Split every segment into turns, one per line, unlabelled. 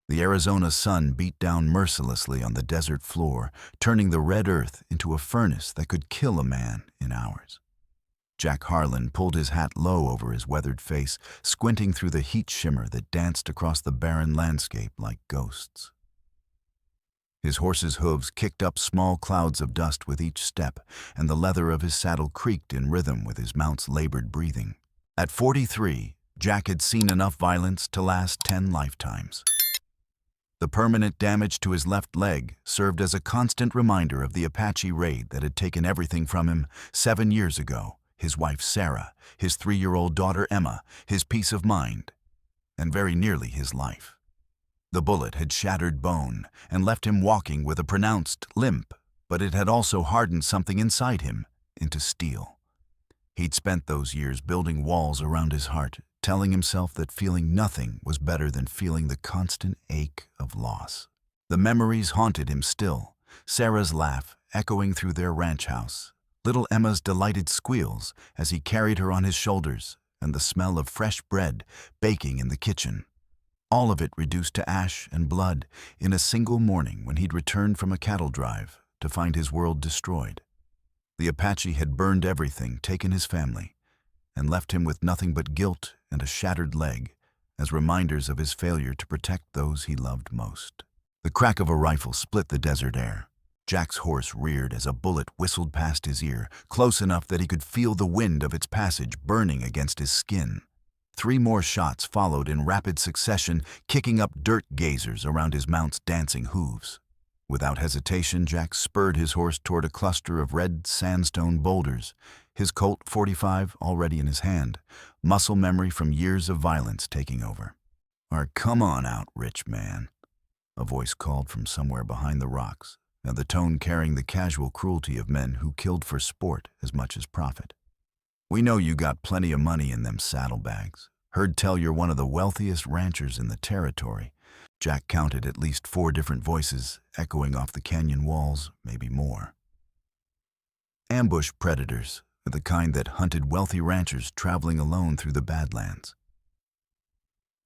The Arizona sun beat down mercilessly on the desert floor, turning the red earth into a furnace that could kill a man in hours. Jack Harlan pulled his hat low over his weathered face, squinting through the heat shimmer that danced across the barren landscape like ghosts. His horse's hooves kicked up small clouds of dust with each step, and the leather of his saddle creaked in rhythm with his mount's labored breathing. At 43, Jack had seen enough violence to last 10 lifetimes. The permanent damage to his left leg served as a constant reminder of the Apache raid that had taken everything from him 7 years ago: his wife Sarah, his 3-year-old daughter Emma, his peace of mind, and very nearly his life. The bullet had shattered bone and left him walking with a pronounced limp, but it had also hardened something inside him into steel. He'd spent those years building walls around his heart, telling himself that feeling nothing was better than feeling the constant ache of loss. The memories haunted him still: Sarah's laugh echoing through their ranch house, little Emma's delighted squeals as he carried her on his shoulders, and the smell of fresh bread baking in the kitchen. All of it reduced to ash and blood in a single morning when he'd returned from a cattle drive to find his world destroyed. The Apache had burned everything, taken his family, and left him with nothing but guilt and a shattered leg as reminders of his failure to protect those he loved most. The crack of a rifle split the desert air. Jack's horse reared as a bullet whistled past his ear, close enough that he could feel the wind of its passage burning against his skin. 3 more shots followed in rapid succession, kicking up dirt geysers around his mount's dancing hooves. Without hesitation, Jack spurred his horse toward a cluster of red sandstone boulders, his Colt .45 already in his hand, muscle memory from years of violence taking over. Come on out, rich man," a voice called from somewhere behind the rocks, and the tone carrying the casual cruelty of men who killed for sport as much as profit. "We know you got plenty of money in them saddlebags. Heard tell you're one of the wealthiest ranchers in the territory." Jack counted at least 4 different voices echoing off the canyon walls, maybe more. Ambush predators, the kind that hunted wealthy ranchers traveling alone through the Badlands.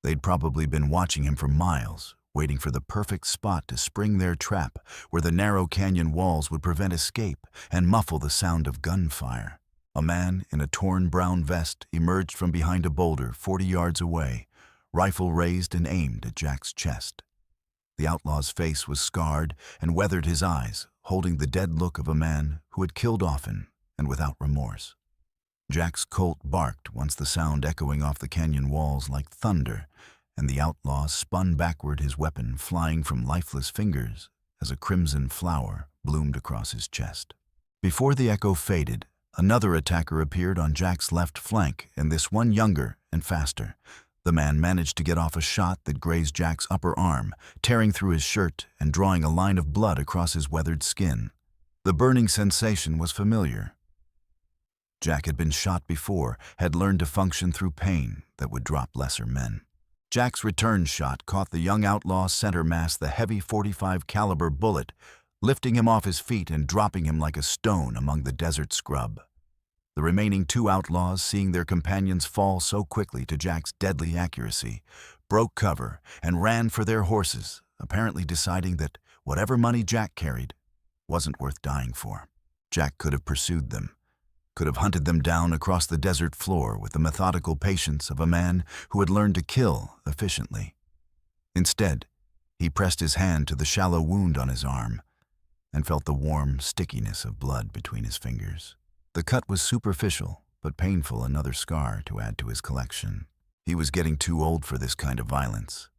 They'd probably been watching him for miles, waiting for the perfect spot to spring their trap where the narrow canyon walls would prevent escape and muffle the sound of gunfire. A man in a torn brown vest emerged from behind a boulder 40 yards away, rifle raised and aimed at Jack's chest. The outlaw's face was scarred and weathered his eyes, holding the dead look of a man who had killed often and without remorse. Jack's colt barked once, the sound echoing off the canyon walls like thunder, and the outlaw spun backward, his weapon flying from lifeless fingers as a crimson flower bloomed across his chest. Before the echo faded, another attacker appeared on Jack's left flank, and this one younger and faster. The man managed to get off a shot that grazed Jack's upper arm, tearing through his shirt and drawing a line of blood across his weathered skin. The burning sensation was familiar. Jack had been shot before, had learned to function through pain that would drop lesser men. Jack's return shot caught the young outlaw's center mass, the heavy .45 caliber bullet, lifting him off his feet and dropping him like a stone among the desert scrub. The remaining 2 outlaws, seeing their companions fall so quickly to Jack's deadly accuracy, broke cover and ran for their horses, apparently deciding that whatever money Jack carried wasn't worth dying for. Jack could have pursued them, could have hunted them down across the desert floor with the methodical patience of a man who had learned to kill efficiently. Instead, he pressed his hand to the shallow wound on his arm and felt the warm stickiness of blood between his fingers. The cut was superficial, but painful, another scar to add to his collection. He was getting too old for this kind of violence,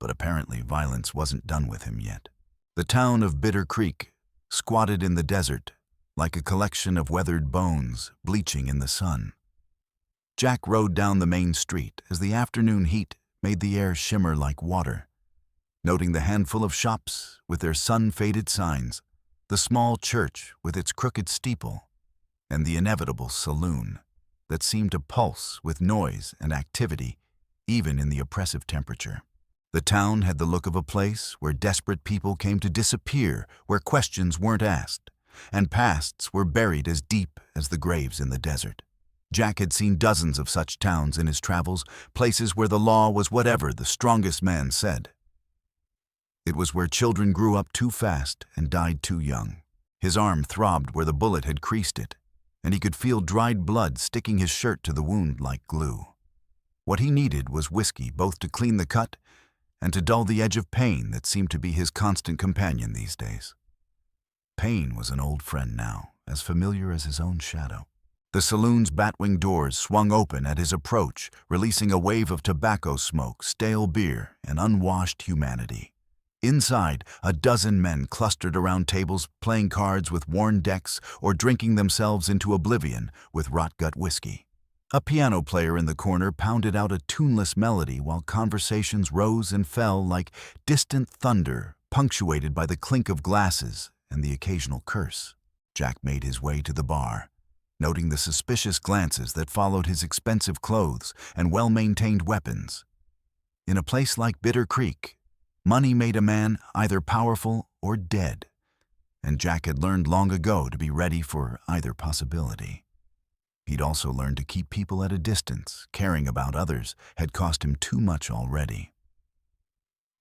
but apparently violence wasn't done with him yet. The town of Bitter Creek squatted in the desert, like a collection of weathered bones bleaching in the sun. Jack rode down the main street as the afternoon heat made the air shimmer like water, noting the handful of shops with their sun-faded signs, the small church with its crooked steeple, and the inevitable saloon that seemed to pulse with noise and activity even in the oppressive temperature. The town had the look of a place where desperate people came to disappear, where questions weren't asked, and pasts were buried as deep as the graves in the desert. Jack had seen dozens of such towns in his travels, places where the law was whatever the strongest man said. It was where children grew up too fast and died too young. His arm throbbed where the bullet had creased it, and he could feel dried blood sticking his shirt to the wound like glue. What he needed was whiskey, both to clean the cut and to dull the edge of pain that seemed to be his constant companion these days. Pain was an old friend now, as familiar as his own shadow. The saloon's batwing doors swung open at his approach, releasing a wave of tobacco smoke, stale beer, and unwashed humanity. Inside, a dozen men clustered around tables, playing cards with worn decks or drinking themselves into oblivion with rot-gut whiskey. A piano player in the corner pounded out a tuneless melody while conversations rose and fell like distant thunder, punctuated by the clink of glasses and the occasional curse. Jack made his way to the bar, noting the suspicious glances that followed his expensive clothes and well-maintained weapons. In a place like Bitter Creek, money made a man either powerful or dead, and Jack had learned long ago to be ready for either possibility. He'd also learned to keep people at a distance. Caring about others had cost him too much already.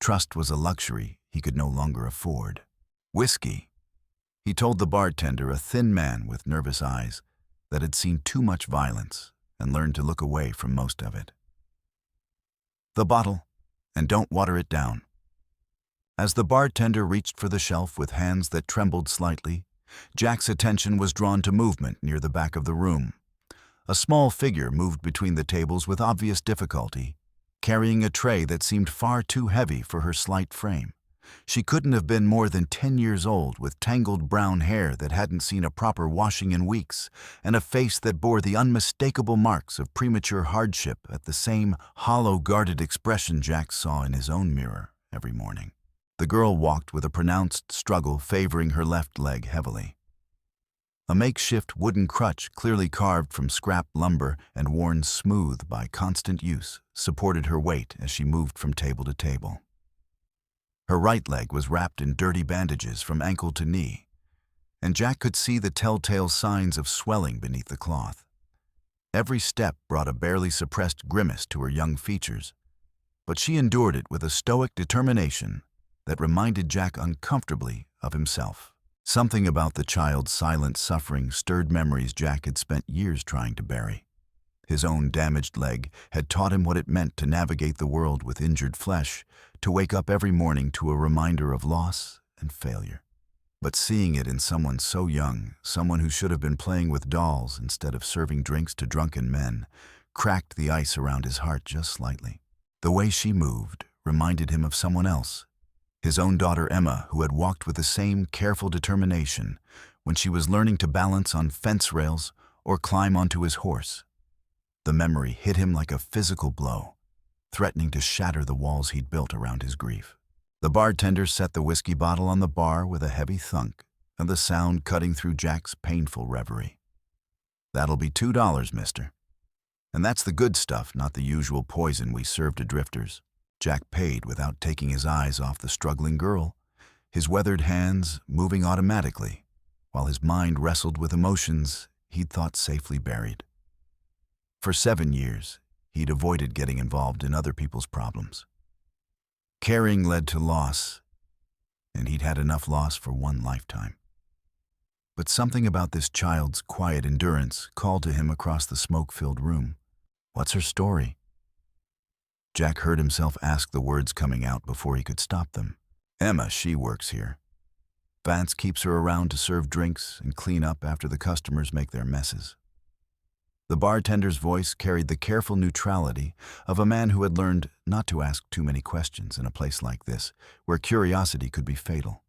Trust was a luxury he could no longer afford. Whiskey, he told the bartender, a thin man with nervous eyes that had seen too much violence and learned to look away from most of it. The bottle, and don't water it down. As the bartender reached for the shelf with hands that trembled slightly, Jack's attention was drawn to movement near the back of the room. A small figure moved between the tables with obvious difficulty, carrying a tray that seemed far too heavy for her slight frame. She couldn't have been more than 10 years old, with tangled brown hair that hadn't seen a proper washing in weeks, and a face that bore the unmistakable marks of premature hardship at the same hollow, guarded expression Jack saw in his own mirror every morning. The girl walked with a pronounced struggle, favoring her left leg heavily. A makeshift wooden crutch, clearly carved from scrap lumber and worn smooth by constant use, supported her weight as she moved from table to table. Her right leg was wrapped in dirty bandages from ankle to knee, and Jack could see the telltale signs of swelling beneath the cloth. Every step brought a barely suppressed grimace to her young features, but she endured it with a stoic determination that reminded Jack uncomfortably of himself. Something about the child's silent suffering stirred memories Jack had spent years trying to bury. His own damaged leg had taught him what it meant to navigate the world with injured flesh, to wake up every morning to a reminder of loss and failure. But seeing it in someone so young, someone who should have been playing with dolls instead of serving drinks to drunken men, cracked the ice around his heart just slightly. The way she moved reminded him of someone else, his own daughter Emma, who had walked with the same careful determination when she was learning to balance on fence rails or climb onto his horse. The memory hit him like a physical blow, threatening to shatter the walls he'd built around his grief. The bartender set the whiskey bottle on the bar with a heavy thunk, and the sound cutting through Jack's painful reverie. "That'll be $2, mister. And that's the good stuff, not the usual poison we serve to drifters." Jack paid without taking his eyes off the struggling girl, his weathered hands moving automatically, while his mind wrestled with emotions he'd thought safely buried. For 7 years, he'd avoided getting involved in other people's problems. Caring led to loss, and he'd had enough loss for one lifetime. But something about this child's quiet endurance called to him across the smoke-filled room. "What's her story?" Jack heard himself ask, the words coming out before he could stop them. "Emma, she works here. Vance keeps her around to serve drinks and clean up after the customers make their messes." The bartender's voice carried the careful neutrality of a man who had learned not to ask too many questions in a place like this, where curiosity could be fatal.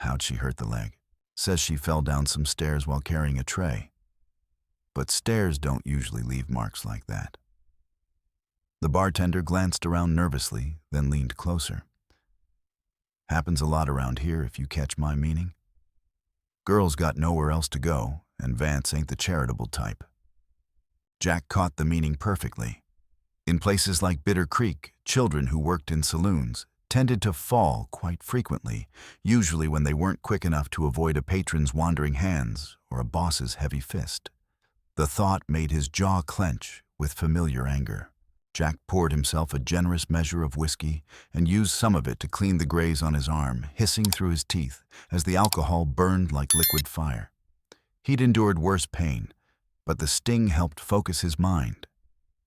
"How'd she hurt the leg?" "Says she fell down some stairs while carrying a tray. But stairs don't usually leave marks like that." The bartender glanced around nervously, then leaned closer. "Happens a lot around here, if you catch my meaning. Girls got nowhere else to go, and Vance ain't the charitable type." Jack caught the meaning perfectly. In places like Bitter Creek, children who worked in saloons tended to fall quite frequently, usually when they weren't quick enough to avoid a patron's wandering hands or a boss's heavy fist. The thought made his jaw clench with familiar anger. Jack poured himself a generous measure of whiskey and used some of it to clean the graze on his arm, hissing through his teeth as the alcohol burned like liquid fire. He'd endured worse pain, but the sting helped focus his mind.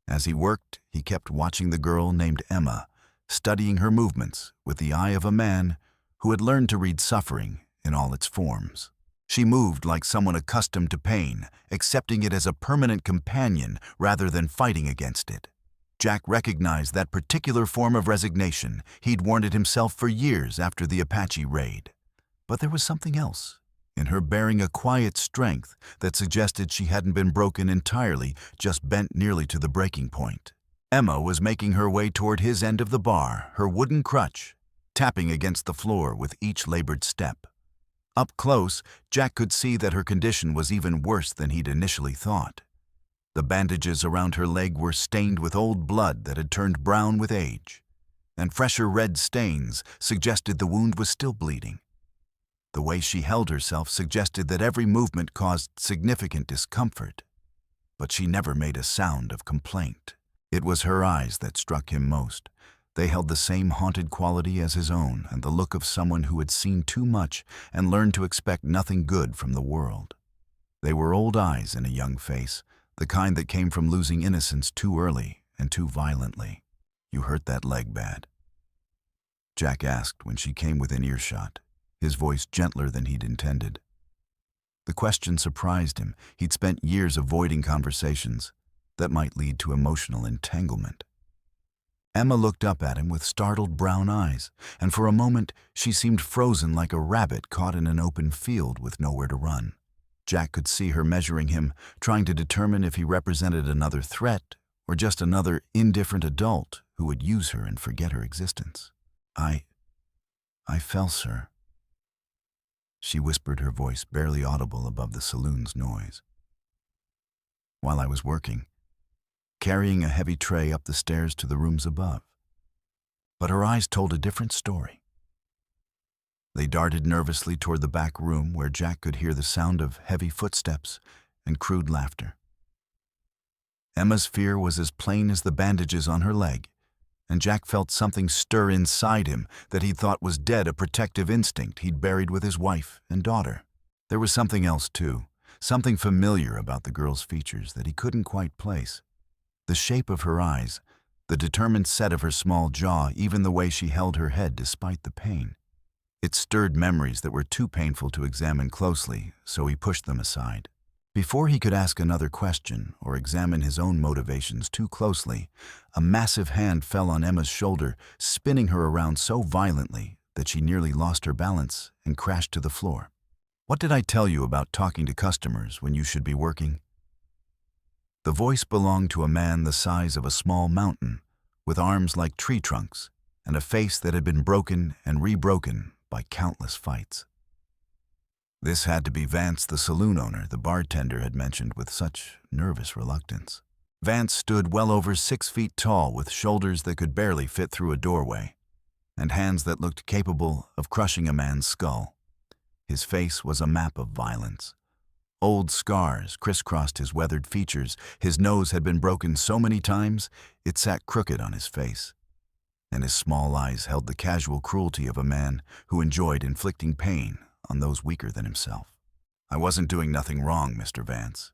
As he worked, he kept watching the girl named Emma, studying her movements with the eye of a man who had learned to read suffering in all its forms. She moved like someone accustomed to pain, accepting it as a permanent companion rather than fighting against it. Jack recognized that particular form of resignation. He'd worn it himself for years after the Apache raid. But there was something else, in her bearing a quiet strength that suggested she hadn't been broken entirely, just bent nearly to the breaking point. Emma was making her way toward his end of the bar, her wooden crutch, tapping against the floor with each labored step. Up close, Jack could see that her condition was even worse than he'd initially thought. The bandages around her leg were stained with old blood that had turned brown with age, and fresher red stains suggested the wound was still bleeding. The way she held herself suggested that every movement caused significant discomfort, but she never made a sound of complaint. It was her eyes that struck him most. They held the same haunted quality as his own, and the look of someone who had seen too much and learned to expect nothing good from the world. They were old eyes in a young face, the kind that came from losing innocence too early and too violently. "You hurt that leg bad?" Jack asked when she came within earshot, his voice gentler than he'd intended. The question surprised him. He'd spent years avoiding conversations that might lead to emotional entanglement. Emma looked up at him with startled brown eyes, and for a moment she seemed frozen like a rabbit caught in an open field with nowhere to run. Jack could see her measuring him, trying to determine if he represented another threat or just another indifferent adult who would use her and forget her existence. I fell, sir," she whispered, her voice barely audible above the saloon's noise. "While I was working, carrying a heavy tray up the stairs to the rooms above." But her eyes told a different story. They darted nervously toward the back room where Jack could hear the sound of heavy footsteps and crude laughter. Emma's fear was as plain as the bandages on her leg, and Jack felt something stir inside him that he thought was dead, a protective instinct he'd buried with his wife and daughter. There was something else, too, something familiar about the girl's features that he couldn't quite place. The shape of her eyes, the determined set of her small jaw, even the way she held her head despite the pain. It stirred memories that were too painful to examine closely, so he pushed them aside. Before he could ask another question or examine his own motivations too closely, a massive hand fell on Emma's shoulder, spinning her around so violently that she nearly lost her balance and crashed to the floor. "What did I tell you about talking to customers when you should be working?" The voice belonged to a man the size of a small mountain, with arms like tree trunks and a face that had been broken and rebroken by countless fights. This had to be Vance, the saloon owner the bartender had mentioned with such nervous reluctance. Vance stood well over 6 feet tall, with shoulders that could barely fit through a doorway, and hands that looked capable of crushing a man's skull. His face was a map of violence. Old scars crisscrossed his weathered features. His nose had been broken so many times it sat crooked on his face, and his small eyes held the casual cruelty of a man who enjoyed inflicting pain on those weaker than himself. "I wasn't doing nothing wrong, Mr. Vance."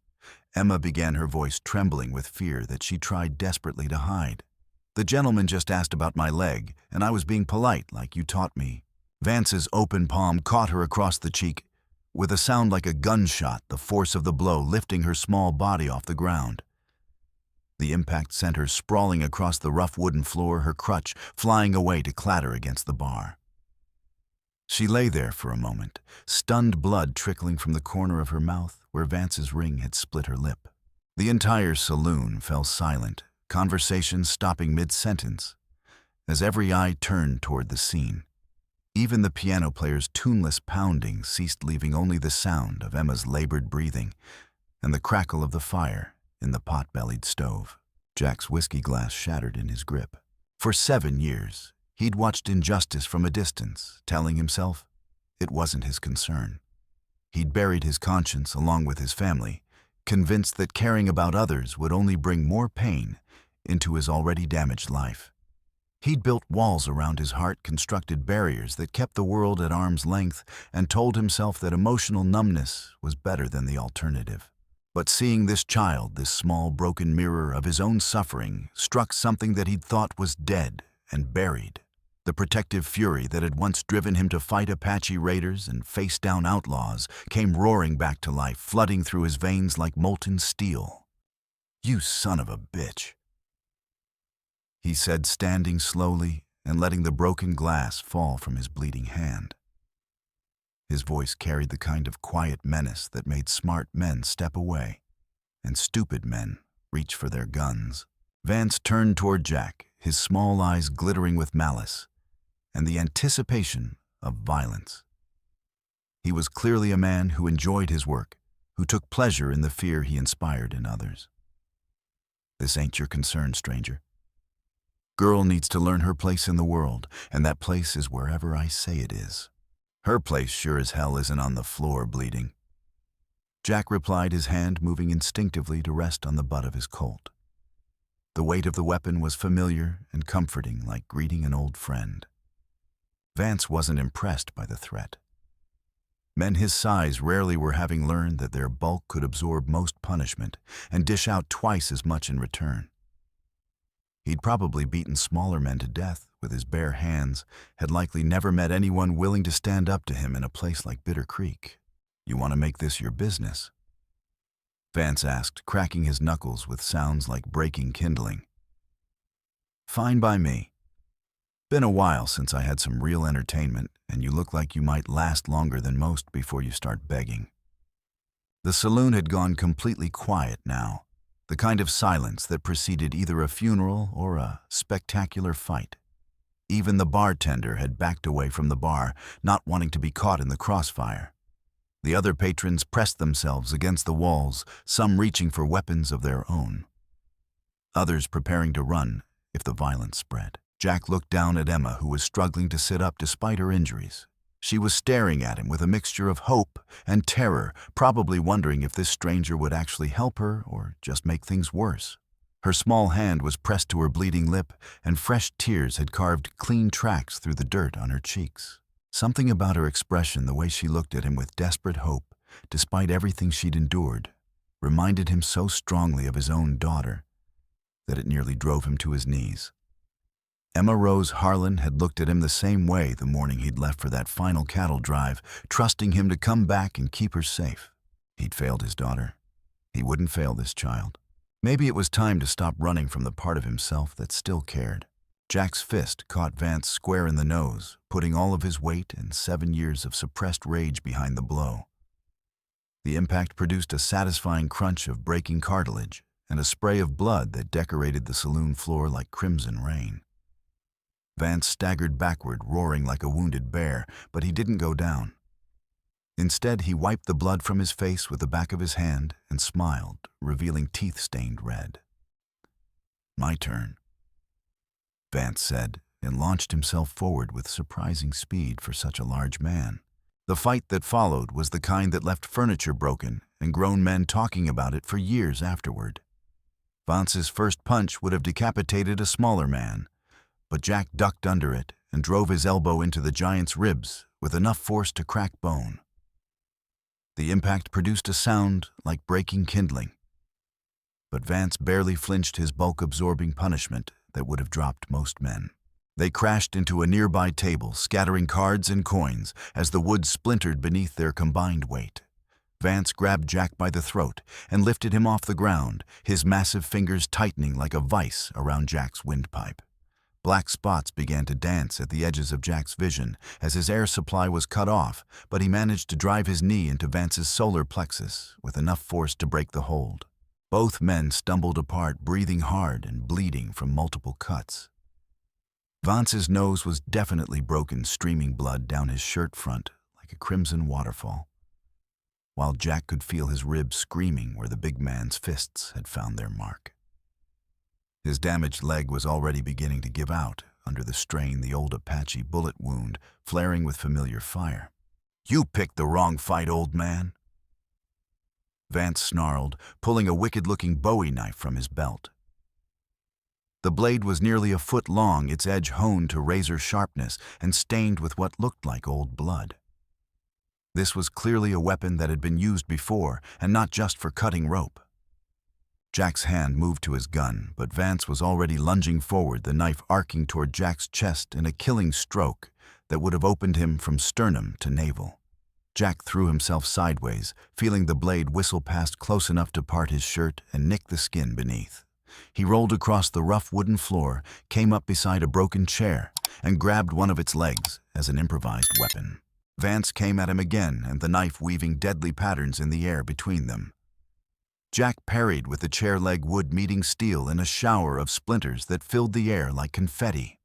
Emma began, her voice trembling with fear that she tried desperately to hide. "The gentleman just asked about my leg, and I was being polite like you taught me." Vance's open palm caught her across the cheek. With a sound like a gunshot, the force of the blow lifting her small body off the ground. The impact sent her sprawling across the rough wooden floor, her crutch flying away to clatter against the bar. She lay there for a moment, stunned blood trickling from the corner of her mouth where Vance's ring had split her lip. The entire saloon fell silent, conversation stopping mid-sentence, as every eye turned toward the scene. Even the piano player's tuneless pounding ceased, leaving only the sound of Emma's labored breathing and the crackle of the fire in the pot-bellied stove. Jack's whiskey glass shattered in his grip. For 7 years, he'd watched injustice from a distance, telling himself it wasn't his concern. He'd buried his conscience along with his family, convinced that caring about others would only bring more pain into his already damaged life. He'd built walls around his heart, constructed barriers that kept the world at arm's length, and told himself that emotional numbness was better than the alternative. But seeing this child, this small broken mirror of his own suffering, struck something that he'd thought was dead and buried. The protective fury that had once driven him to fight Apache raiders and face down outlaws came roaring back to life, flooding through his veins like molten steel. "You son of a bitch," he said, standing slowly and letting the broken glass fall from his bleeding hand. His voice carried the kind of quiet menace that made smart men step away and stupid men reach for their guns. Vance turned toward Jack, his small eyes glittering with malice and the anticipation of violence. He was clearly a man who enjoyed his work, who took pleasure in the fear he inspired in others. "This ain't your concern, stranger. Girl needs to learn her place in the world, and that place is wherever I say it is. Her place sure as hell isn't on the floor bleeding." Jack replied, his hand moving instinctively to rest on the butt of his Colt. The weight of the weapon was familiar and comforting, like greeting an old friend. Vance wasn't impressed by the threat. Men his size rarely were, having learned that their bulk could absorb most punishment and dish out twice as much in return. He'd probably beaten smaller men to death with his bare hands, had likely never met anyone willing to stand up to him in a place like Bitter Creek. "You want to make this your business?" Vance asked, cracking his knuckles with sounds like breaking kindling. "Fine by me. Been a while since I had some real entertainment, and you look like you might last longer than most before you start begging." The saloon had gone completely quiet now, the kind of silence that preceded either a funeral or a spectacular fight. Even the bartender had backed away from the bar, not wanting to be caught in the crossfire. The other patrons pressed themselves against the walls, some reaching for weapons of their own, others preparing to run if the violence spread. Jack looked down at Emma, who was struggling to sit up despite her injuries. She was staring at him with a mixture of hope and terror, probably wondering if this stranger would actually help her or just make things worse. Her small hand was pressed to her bleeding lip, and fresh tears had carved clean tracks through the dirt on her cheeks. Something about her expression, the way she looked at him with desperate hope, despite everything she'd endured, reminded him so strongly of his own daughter that it nearly drove him to his knees. Emma Rose Harlan had looked at him the same way the morning he'd left for that final cattle drive, trusting him to come back and keep her safe. He'd failed his daughter. He wouldn't fail this child. Maybe it was time to stop running from the part of himself that still cared. Jack's fist caught Vance square in the nose, putting all of his weight and 7 years of suppressed rage behind the blow. The impact produced a satisfying crunch of breaking cartilage and a spray of blood that decorated the saloon floor like crimson rain. Vance staggered backward, roaring like a wounded bear, but he didn't go down. Instead, he wiped the blood from his face with the back of his hand and smiled, revealing teeth stained red. "My turn," Vance said, and launched himself forward with surprising speed for such a large man. The fight that followed was the kind that left furniture broken and grown men talking about it for years afterward. Vance's first punch would have decapitated a smaller man, but Jack ducked under it and drove his elbow into the giant's ribs with enough force to crack bone. The impact produced a sound like breaking kindling, but Vance barely flinched his bulk-absorbing punishment that would have dropped most men. They crashed into a nearby table, scattering cards and coins as the wood splintered beneath their combined weight. Vance grabbed Jack by the throat and lifted him off the ground, his massive fingers tightening like a vice around Jack's windpipe. Black spots began to dance at the edges of Jack's vision as his air supply was cut off, but he managed to drive his knee into Vance's solar plexus with enough force to break the hold. Both men stumbled apart, breathing hard and bleeding from multiple cuts. Vance's nose was definitely broken, streaming blood down his shirt front like a crimson waterfall, while Jack could feel his ribs screaming where the big man's fists had found their mark. His damaged leg was already beginning to give out under the strain, the old Apache bullet wound flaring with familiar fire. "You picked the wrong fight, old man," Vance snarled, pulling a wicked-looking Bowie knife from his belt. The blade was nearly a foot long, its edge honed to razor sharpness and stained with what looked like old blood. This was clearly a weapon that had been used before, and not just for cutting rope. Jack's hand moved to his gun, but Vance was already lunging forward, the knife arcing toward Jack's chest in a killing stroke that would have opened him from sternum to navel. Jack threw himself sideways, feeling the blade whistle past close enough to part his shirt and nick the skin beneath. He rolled across the rough wooden floor, came up beside a broken chair, and grabbed one of its legs as an improvised weapon. Vance came at him again, and the knife weaving deadly patterns in the air between them. Jack parried with the chair leg wood meeting steel in a shower of splinters that filled the air like confetti.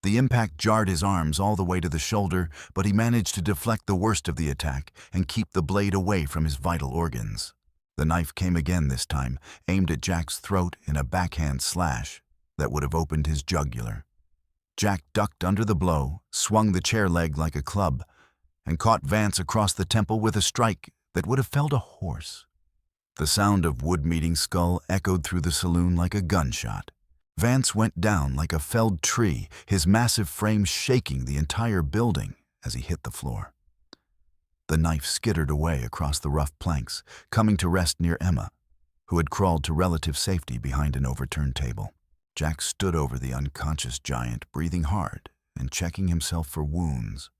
The impact jarred his arms all the way to the shoulder, but he managed to deflect the worst of the attack and keep the blade away from his vital organs. The knife came again this time, aimed at Jack's throat in a backhand slash that would have opened his jugular. Jack ducked under the blow, swung the chair leg like a club, and caught Vance across the temple with a strike that would have felled a horse. The sound of wood meeting skull echoed through the saloon like a gunshot. Vance went down like a felled tree, his massive frame shaking the entire building as he hit the floor. The knife skittered away across the rough planks, coming to rest near Emma, who had crawled to relative safety behind an overturned table. Jack stood over the unconscious giant, breathing hard and checking himself for wounds.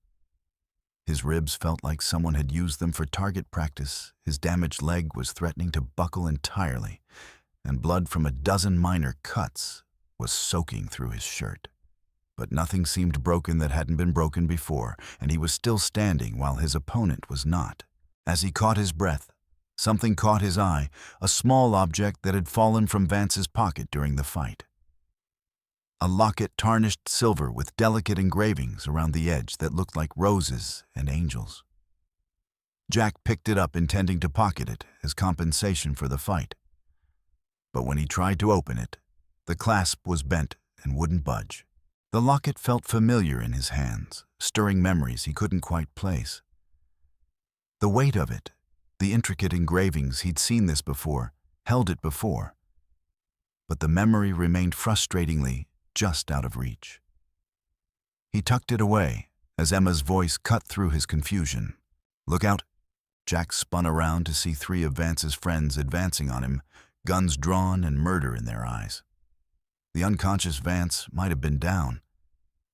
His ribs felt like someone had used them for target practice. His damaged leg was threatening to buckle entirely, and blood from a dozen minor cuts was soaking through his shirt. But nothing seemed broken that hadn't been broken before, and he was still standing while his opponent was not. As he caught his breath, something caught his eye, a small object that had fallen from Vance's pocket during the fight. A locket tarnished silver with delicate engravings around the edge that looked like roses and angels. Jack picked it up, intending to pocket it as compensation for the fight. But when he tried to open it, the clasp was bent and wouldn't budge. The locket felt familiar in his hands, stirring memories he couldn't quite place. The weight of it, the intricate engravings, he'd seen this before, held it before. But the memory remained frustratingly just out of reach. He tucked it away as Emma's voice cut through his confusion. "Look out!" Jack spun around to see three of Vance's friends advancing on him, guns drawn and murder in their eyes. The unconscious Vance might have been down,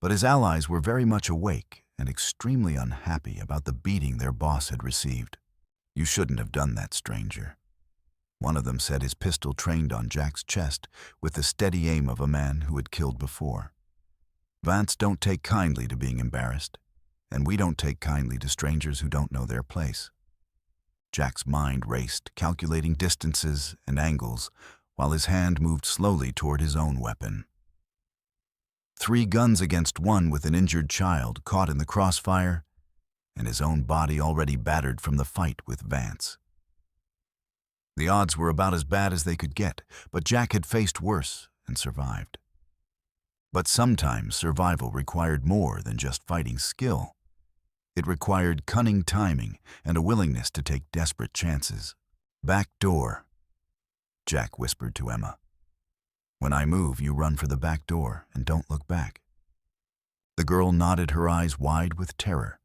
but his allies were very much awake and extremely unhappy about the beating their boss had received. "You shouldn't have done that, stranger." One of them said, his pistol trained on Jack's chest with the steady aim of a man who had killed before. "Vance don't take kindly to being embarrassed, and we don't take kindly to strangers who don't know their place." Jack's mind raced, calculating distances and angles, while his hand moved slowly toward his own weapon. 3 guns against 1 with an injured child caught in the crossfire, and his own body already battered from the fight with Vance. The odds were about as bad as they could get, but Jack had faced worse and survived. But sometimes survival required more than just fighting skill. It required cunning timing and a willingness to take desperate chances. "Back door," Jack whispered to Emma. "When I move, you run for the back door and don't look back." The girl nodded, her eyes wide with terror,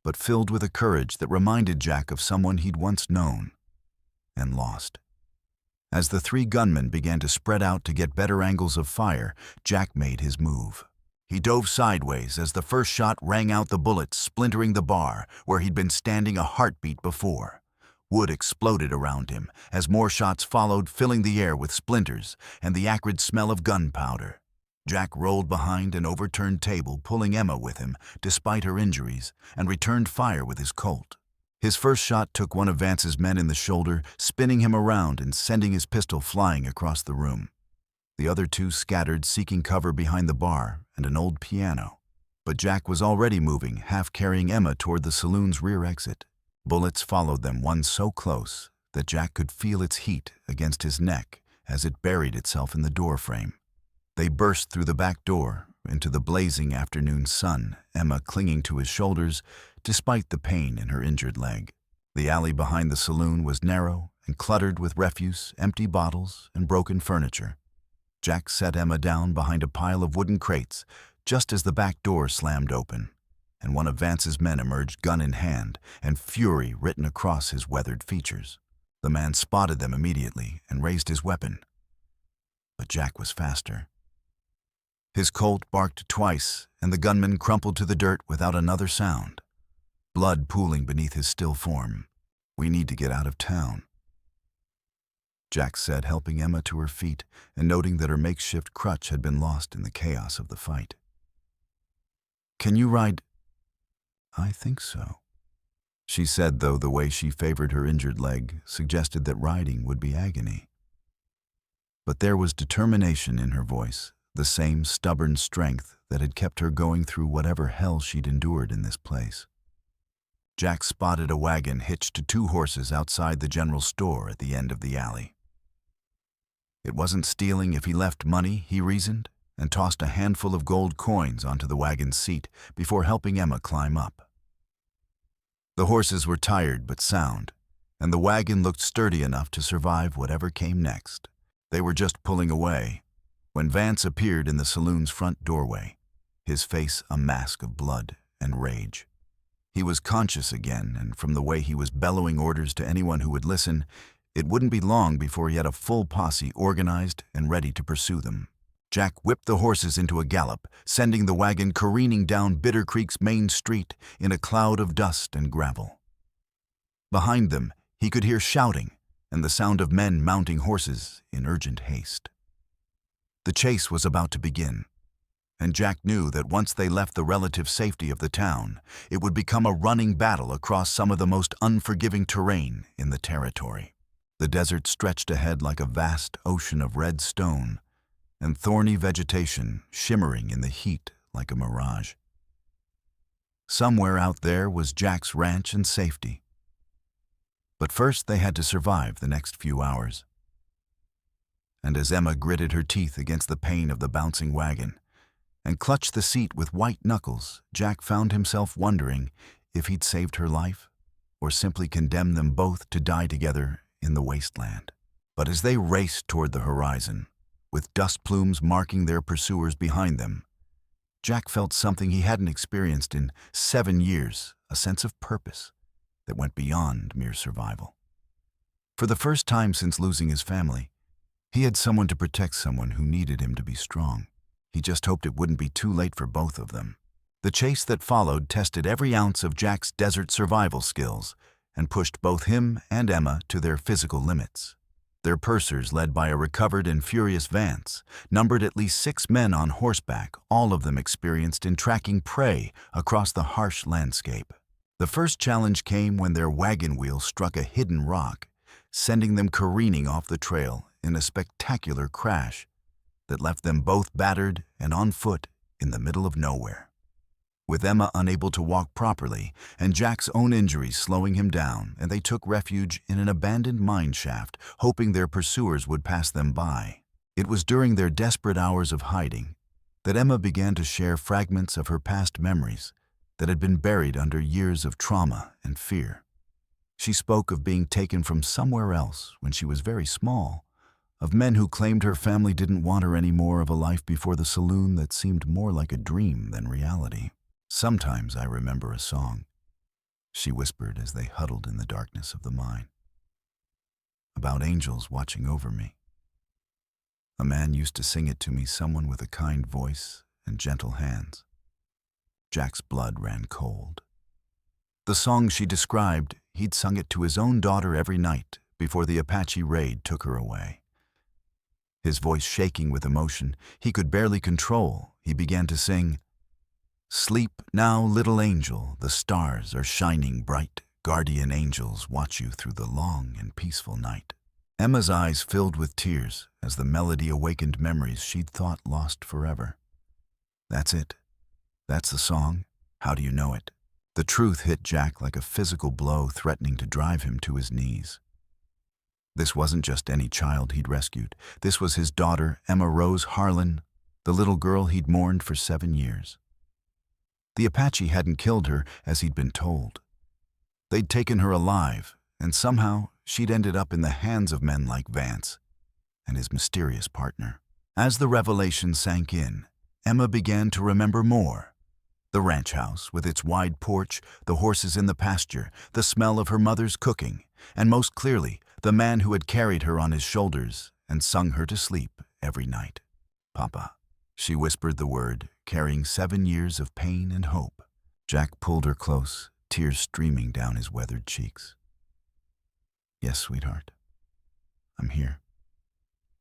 but filled with a courage that reminded Jack of someone he'd once known and lost. As the 3 gunmen began to spread out to get better angles of fire, Jack made his move. He dove sideways as the first shot rang out, the bullet splintering the bar where he'd been standing a heartbeat before. Wood exploded around him as more shots followed, filling the air with splinters and the acrid smell of gunpowder. Jack rolled behind an overturned table, pulling Emma with him despite her injuries, and returned fire with his Colt. His first shot took one of Vance's men in the shoulder, spinning him around and sending his pistol flying across the room. The other 2 scattered, seeking cover behind the bar and an old piano. But Jack was already moving, half carrying Emma toward the saloon's rear exit. Bullets followed them, one so close that Jack could feel its heat against his neck as it buried itself in the doorframe. They burst through the back door into the blazing afternoon sun, Emma clinging to his shoulders despite the pain in her injured leg. The alley behind the saloon was narrow and cluttered with refuse, empty bottles, and broken furniture. Jack set Emma down behind a pile of wooden crates just as the back door slammed open, and one of Vance's men emerged gun in hand and fury written across his weathered features. The man spotted them immediately and raised his weapon. But Jack was faster. His Colt barked twice, and the gunman crumpled to the dirt without another sound, blood pooling beneath his still form. "We need to get out of town," Jack said, helping Emma to her feet and noting that her makeshift crutch had been lost in the chaos of the fight. "Can you ride?" "I think so," she said, though the way she favored her injured leg suggested that riding would be agony. But there was determination in her voice, the same stubborn strength that had kept her going through whatever hell she'd endured in this place. Jack spotted a wagon hitched to 2 horses outside the general store at the end of the alley. It wasn't stealing if he left money, he reasoned, and tossed a handful of gold coins onto the wagon's seat before helping Emma climb up. The horses were tired but sound, and the wagon looked sturdy enough to survive whatever came next. They were just pulling away when Vance appeared in the saloon's front doorway, his face a mask of blood and rage. He was conscious again, and from the way he was bellowing orders to anyone who would listen, it wouldn't be long before he had a full posse organized and ready to pursue them. Jack whipped the horses into a gallop, sending the wagon careening down Bitter Creek's main street in a cloud of dust and gravel. Behind them, he could hear shouting and the sound of men mounting horses in urgent haste. The chase was about to begin, and Jack knew that once they left the relative safety of the town, it would become a running battle across some of the most unforgiving terrain in the territory. The desert stretched ahead like a vast ocean of red stone, and thorny vegetation shimmering in the heat like a mirage. Somewhere out there was Jack's ranch and safety. But first they had to survive the next few hours. And as Emma gritted her teeth against the pain of the bouncing wagon and clutched the seat with white knuckles, Jack found himself wondering if he'd saved her life or simply condemned them both to die together in the wasteland. But as they raced toward the horizon, with dust plumes marking their pursuers behind them, Jack felt something he hadn't experienced in 7 years, a sense of purpose that went beyond mere survival. For the first time since losing his family, he had someone to protect someone who needed him to be strong. He just hoped it wouldn't be too late for both of them. The chase that followed tested every ounce of Jack's desert survival skills and pushed both him and Emma to their physical limits. Their pursers, led by a recovered and furious Vance, numbered at least 6 men on horseback, all of them experienced in tracking prey across the harsh landscape. The first challenge came when their wagon wheel struck a hidden rock, sending them careening off the trail in a spectacular crash that left them both battered and on foot in the middle of nowhere. With Emma unable to walk properly and Jack's own injuries slowing him down, and they took refuge in an abandoned mine shaft, hoping their pursuers would pass them by. It was during their desperate hours of hiding that Emma began to share fragments of her past memories that had been buried under years of trauma and fear. She spoke of being taken from somewhere else when she was very small, of men who claimed her family didn't want her anymore, of a life before the saloon that seemed more like a dream than reality. "Sometimes I remember a song," she whispered as they huddled in the darkness of the mine, "about angels watching over me. A man used to sing it to me, someone with a kind voice and gentle hands." Jack's blood ran cold. The song she described, he'd sung it to his own daughter every night before the Apache raid took her away. His voice shaking with emotion he could barely control, he began to sing, "Sleep now, little angel, the stars are shining bright. Guardian angels watch you through the long and peaceful night." Emma's eyes filled with tears as the melody awakened memories she'd thought lost forever. "That's it. That's the song. How do you know it?" The truth hit Jack like a physical blow, threatening to drive him to his knees. This wasn't just any child he'd rescued. This was his daughter, Emma Rose Harlan, the little girl he'd mourned for 7 years. The Apache hadn't killed her as he'd been told. They'd taken her alive, and somehow she'd ended up in the hands of men like Vance and his mysterious partner. As the revelation sank in, Emma began to remember more. The ranch house, with its wide porch, the horses in the pasture, the smell of her mother's cooking, and most clearly, the man who had carried her on his shoulders and sung her to sleep every night. "Papa," she whispered the word, carrying 7 years of pain and hope. Jack pulled her close, tears streaming down his weathered cheeks. "Yes, sweetheart. I'm here.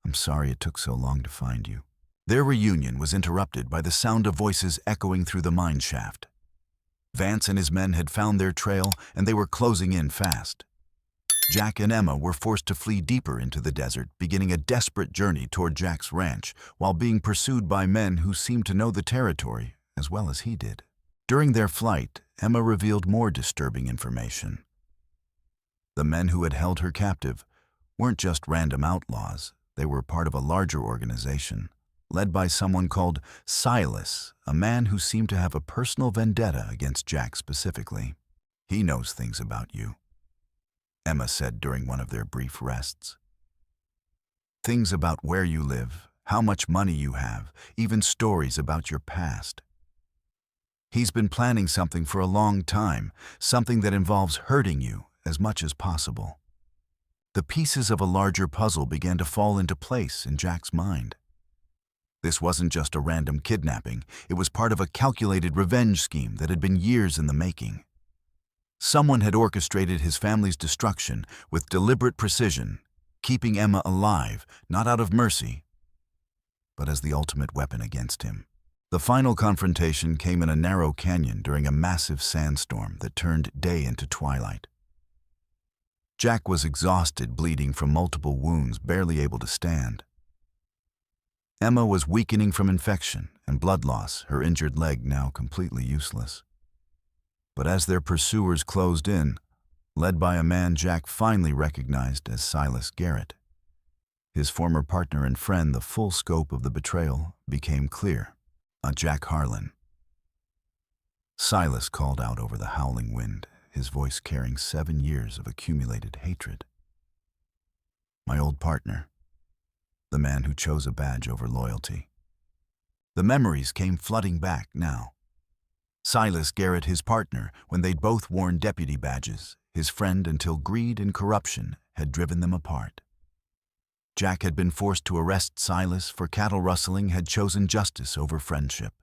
I'm sorry it took so long to find you." Their reunion was interrupted by the sound of voices echoing through the mine shaft. Vance and his men had found their trail, and they were closing in fast. Jack and Emma were forced to flee deeper into the desert, beginning a desperate journey toward Jack's ranch, while being pursued by men who seemed to know the territory as well as he did. During their flight, Emma revealed more disturbing information. The men who had held her captive weren't just random outlaws. They were part of a larger organization, led by someone called Silas, a man who seemed to have a personal vendetta against Jack specifically. "He knows things about you," Emma said during one of their brief rests. "Things about where you live, how much money you have, even stories about your past. He's been planning something for a long time, something that involves hurting you as much as possible." The pieces of a larger puzzle began to fall into place in Jack's mind. This wasn't just a random kidnapping, it was part of a calculated revenge scheme that had been years in the making. Someone had orchestrated his family's destruction with deliberate precision, keeping Emma alive, not out of mercy, but as the ultimate weapon against him. The final confrontation came in a narrow canyon during a massive sandstorm that turned day into twilight. Jack was exhausted, bleeding from multiple wounds, barely able to stand. Emma was weakening from infection and blood loss, her injured leg now completely useless. But as their pursuers closed in, led by a man Jack finally recognized as Silas Garrett, his former partner and friend, the full scope of the betrayal became clear. Jack Harlan. Silas called out over the howling wind, his voice carrying 7 years of accumulated hatred. "My old partner. The man who chose a badge over loyalty." The memories came flooding back now. Silas Garrett, his partner, when they'd both worn deputy badges, his friend until greed and corruption had driven them apart. Jack had been forced to arrest Silas for cattle rustling, had chosen justice over friendship.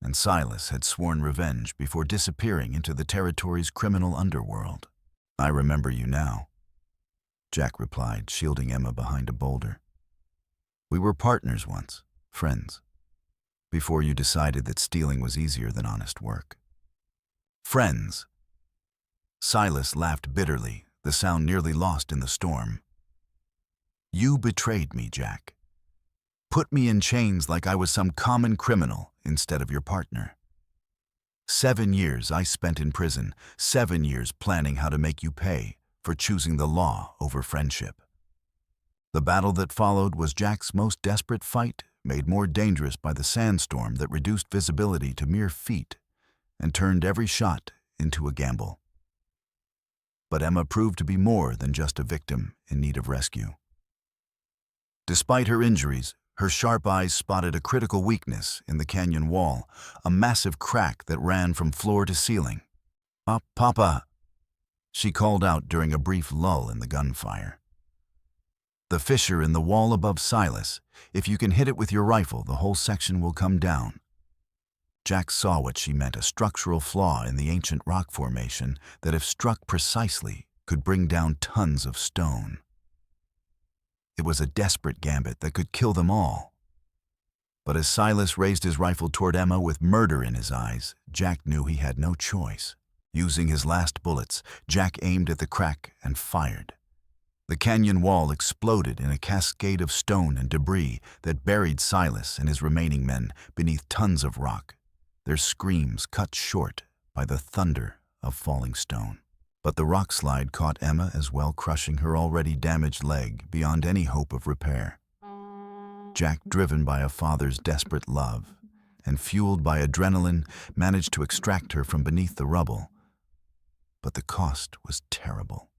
And Silas had sworn revenge before disappearing into the territory's criminal underworld. "I remember you now," Jack replied, shielding Emma behind a boulder. "We were partners once, friends, before you decided that stealing was easier than honest work." "Friends?" Silas laughed bitterly, the sound nearly lost in the storm. "You betrayed me, Jack. Put me in chains like I was some common criminal instead of your partner. 7 years I spent in prison, 7 years planning how to make you pay for choosing the law over friendship." The battle that followed was Jack's most desperate fight, made more dangerous by the sandstorm that reduced visibility to mere feet and turned every shot into a gamble. But Emma proved to be more than just a victim in need of rescue. Despite her injuries, her sharp eyes spotted a critical weakness in the canyon wall, a massive crack that ran from floor to ceiling. Papa," she called out during a brief lull in the gunfire. "The fissure in the wall above Silas. If you can hit it with your rifle, the whole section will come down." Jack saw what she meant, a structural flaw in the ancient rock formation that, if struck precisely, could bring down tons of stone. It was a desperate gambit that could kill them all. But as Silas raised his rifle toward Emma with murder in his eyes, Jack knew he had no choice. Using his last bullets, Jack aimed at the crack and fired. The canyon wall exploded in a cascade of stone and debris that buried Silas and his remaining men beneath tons of rock, their screams cut short by the thunder of falling stone. But the rock slide caught Emma as well, crushing her already damaged leg beyond any hope of repair. Jack, driven by a father's desperate love and fueled by adrenaline, managed to extract her from beneath the rubble. But the cost was terrible.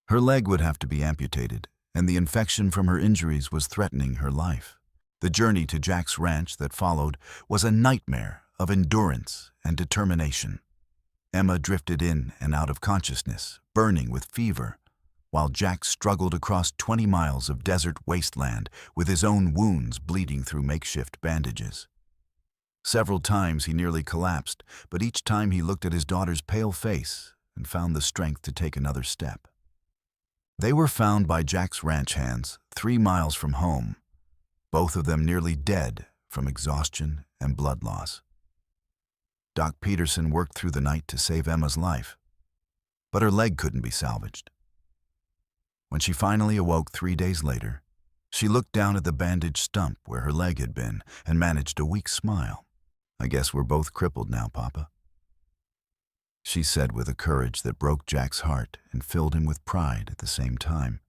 Her leg would have to be amputated, and the infection from her injuries was threatening her life. The journey to Jack's ranch that followed was a nightmare of endurance and determination. Emma drifted in and out of consciousness, burning with fever, while Jack struggled across 20 miles of desert wasteland with his own wounds bleeding through makeshift bandages. Several times he nearly collapsed, but each time he looked at his daughter's pale face and found the strength to take another step. They were found by Jack's ranch hands 3 miles from home, both of them nearly dead from exhaustion and blood loss. Doc Peterson worked through the night to save Emma's life, but her leg couldn't be salvaged. When she finally awoke 3 days later, she looked down at the bandaged stump where her leg had been and managed a weak smile. "I guess we're both crippled now, Papa," she said with a courage that broke Jack's heart and filled him with pride at the same time.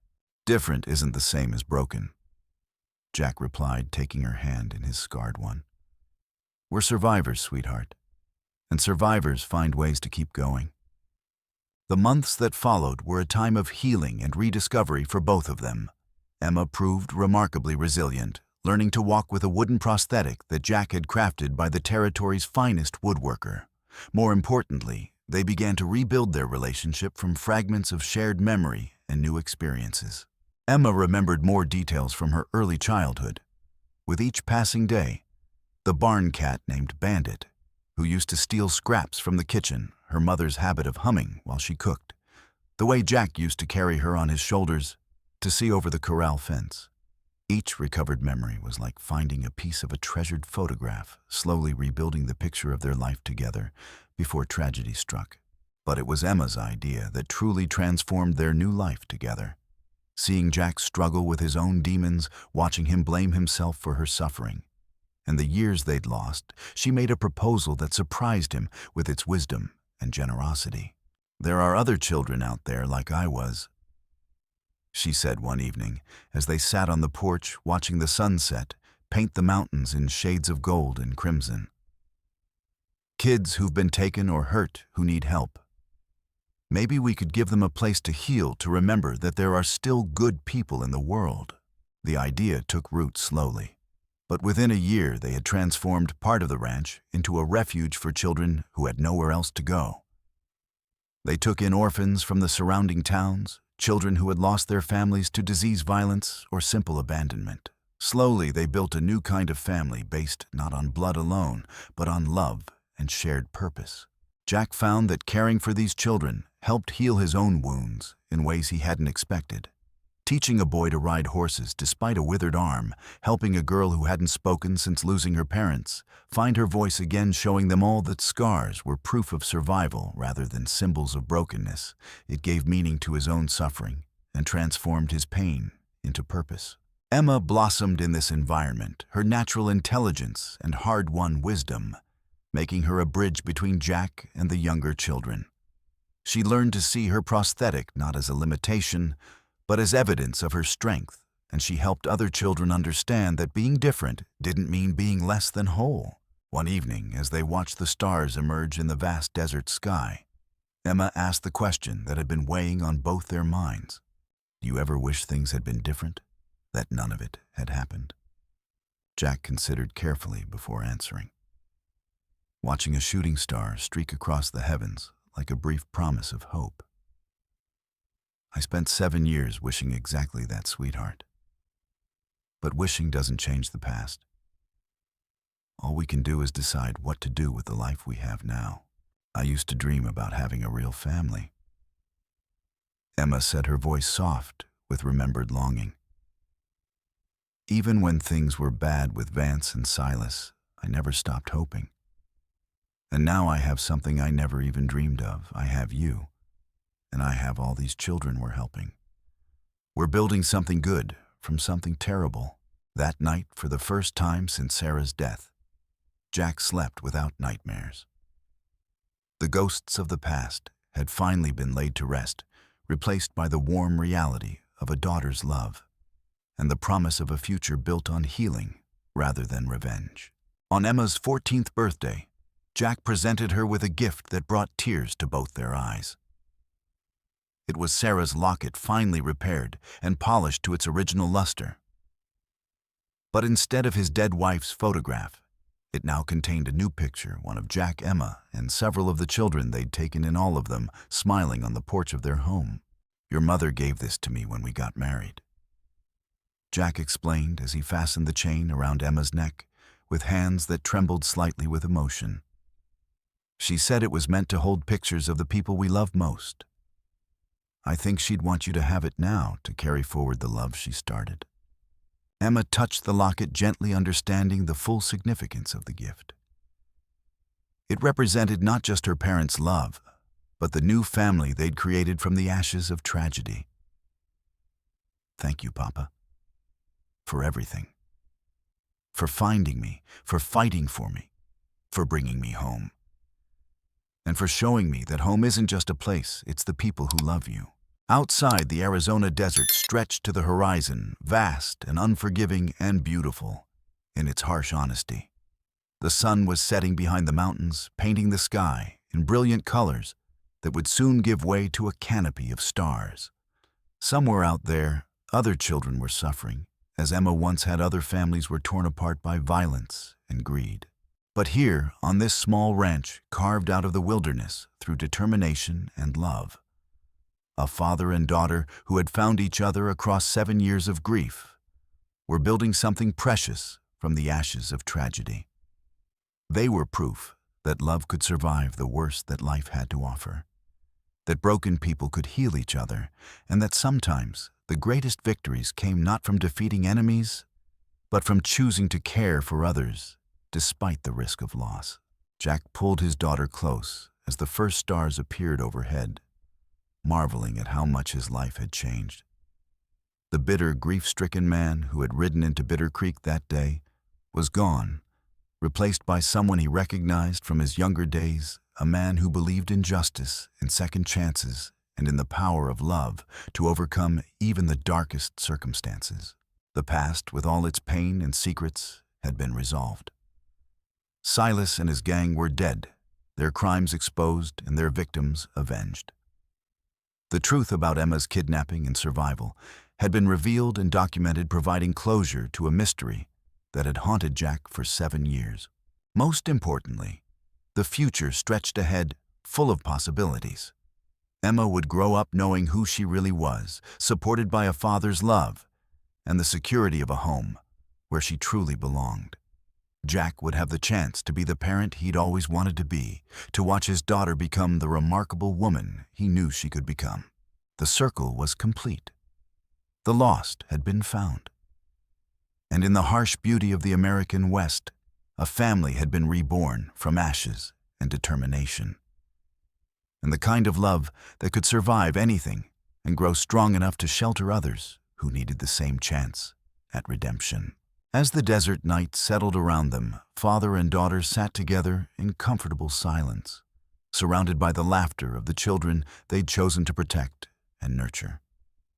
"Different isn't the same as broken," Jack replied, taking her hand in his scarred one. "We're survivors, sweetheart, and survivors find ways to keep going." The months that followed were a time of healing and rediscovery for both of them. Emma proved remarkably resilient, learning to walk with a wooden prosthetic that Jack had crafted by the territory's finest woodworker. More importantly, they began to rebuild their relationship from fragments of shared memory and new experiences. Emma remembered more details from her early childhood. With each passing day, the barn cat named Bandit, who used to steal scraps from the kitchen, her mother's habit of humming while she cooked, the way Jack used to carry her on his shoulders to see over the corral fence. Each recovered memory was like finding a piece of a treasured photograph, slowly rebuilding the picture of their life together before tragedy struck. But it was Emma's idea that truly transformed their new life together. Seeing Jack struggle with his own demons, watching him blame himself for her suffering, and the years they'd lost, she made a proposal that surprised him with its wisdom and generosity. "There are other children out there like I was," she said one evening as they sat on the porch watching the sunset paint the mountains in shades of gold and crimson. "Kids who've been taken or hurt who need help. Maybe we could give them a place to heal, to remember that there are still good people in the world." The idea took root slowly. But within a year, they had transformed part of the ranch into a refuge for children who had nowhere else to go. They took in orphans from the surrounding towns, children who had lost their families to disease, violence, or simple abandonment. Slowly, they built a new kind of family based not on blood alone, but on love and shared purpose. Jack found that caring for these children helped heal his own wounds in ways he hadn't expected. Teaching a boy to ride horses despite a withered arm, helping a girl who hadn't spoken since losing her parents find her voice again, showing them all that scars were proof of survival rather than symbols of brokenness. It gave meaning to his own suffering and transformed his pain into purpose. Emma blossomed in this environment, her natural intelligence and hard-won wisdom, making her a bridge between Jack and the younger children. She learned to see her prosthetic not as a limitation, but as evidence of her strength, and she helped other children understand that being different didn't mean being less than whole. One evening, as they watched the stars emerge in the vast desert sky, Emma asked the question that had been weighing on both their minds. "Do you ever wish things had been different? That none of it had happened?" Jack considered carefully before answering. "Watching a shooting star streak across the heavens like a brief promise of hope. I spent 7 years wishing exactly that, sweetheart. But wishing doesn't change the past. All we can do is decide what to do with the life we have now. I used to dream about having a real family." Emma said, her voice soft with remembered longing. "Even when things were bad with Vance and Silas, I never stopped hoping. And now I have something I never even dreamed of. I have you. And I have all these children we're helping. We're building something good from something terrible." That night, for the first time since Sarah's death, Jack slept without nightmares. The ghosts of the past had finally been laid to rest, replaced by the warm reality of a daughter's love and the promise of a future built on healing rather than revenge. On Emma's 14th birthday, Jack presented her with a gift that brought tears to both their eyes. It was Sarah's locket finely repaired and polished to its original luster. But instead of his dead wife's photograph, it now contained a new picture, one of Jack, Emma, and several of the children they'd taken in, all of them smiling on the porch of their home. "Your mother gave this to me when we got married," Jack explained as he fastened the chain around Emma's neck with hands that trembled slightly with emotion. "She said it was meant to hold pictures of the people we love most. I think she'd want you to have it now to carry forward the love she started." Emma touched the locket gently, understanding the full significance of the gift. It represented not just her parents' love, but the new family they'd created from the ashes of tragedy. "Thank you, Papa, for everything. For finding me, for fighting for me, for bringing me home. And for showing me that home isn't just a place, it's the people who love you." Outside, the Arizona desert stretched to the horizon, vast and unforgiving and beautiful in its harsh honesty. The sun was setting behind the mountains, painting the sky in brilliant colors that would soon give way to a canopy of stars. Somewhere out there, other children were suffering, as Emma once had other families were torn apart by violence and greed. But here, on this small ranch, carved out of the wilderness through determination and love, a father and daughter who had found each other across 7 years of grief were building something precious from the ashes of tragedy. They were proof that love could survive the worst that life had to offer, that broken people could heal each other, and that sometimes the greatest victories came not from defeating enemies, but from choosing to care for others despite the risk of loss. Jack pulled his daughter close as the first stars appeared overhead, marveling at how much his life had changed. The bitter, grief-stricken man who had ridden into Bitter Creek that day was gone, replaced by someone he recognized from his younger days, a man who believed in justice and second chances and in the power of love to overcome even the darkest circumstances. The past, with all its pain and secrets, had been resolved. Silas and his gang were dead, their crimes exposed and their victims avenged. The truth about Emma's kidnapping and survival had been revealed and documented, providing closure to a mystery that had haunted Jack for 7 years. Most importantly, the future stretched ahead, full of possibilities. Emma would grow up knowing who she really was, supported by a father's love and the security of a home where she truly belonged. Jack would have the chance to be the parent he'd always wanted to be, to watch his daughter become the remarkable woman he knew she could become. The circle was complete. The lost had been found. And in the harsh beauty of the American West, a family had been reborn from ashes and determination. And the kind of love that could survive anything and grow strong enough to shelter others who needed the same chance at redemption. As the desert night settled around them, father and daughter sat together in comfortable silence, surrounded by the laughter of the children they'd chosen to protect and nurture.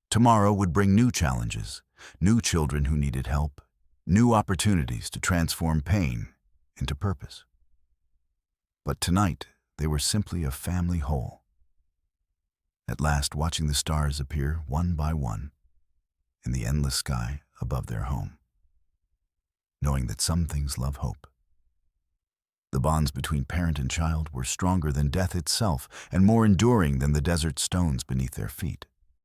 Tomorrow would bring new challenges, new children who needed help, new opportunities to transform pain into purpose. But tonight, they were simply a family whole. At last, watching the stars appear one by one in the endless sky above their home, knowing that some things love hope. The bonds between parent and child were stronger than death itself and more enduring than the desert stones beneath their feet.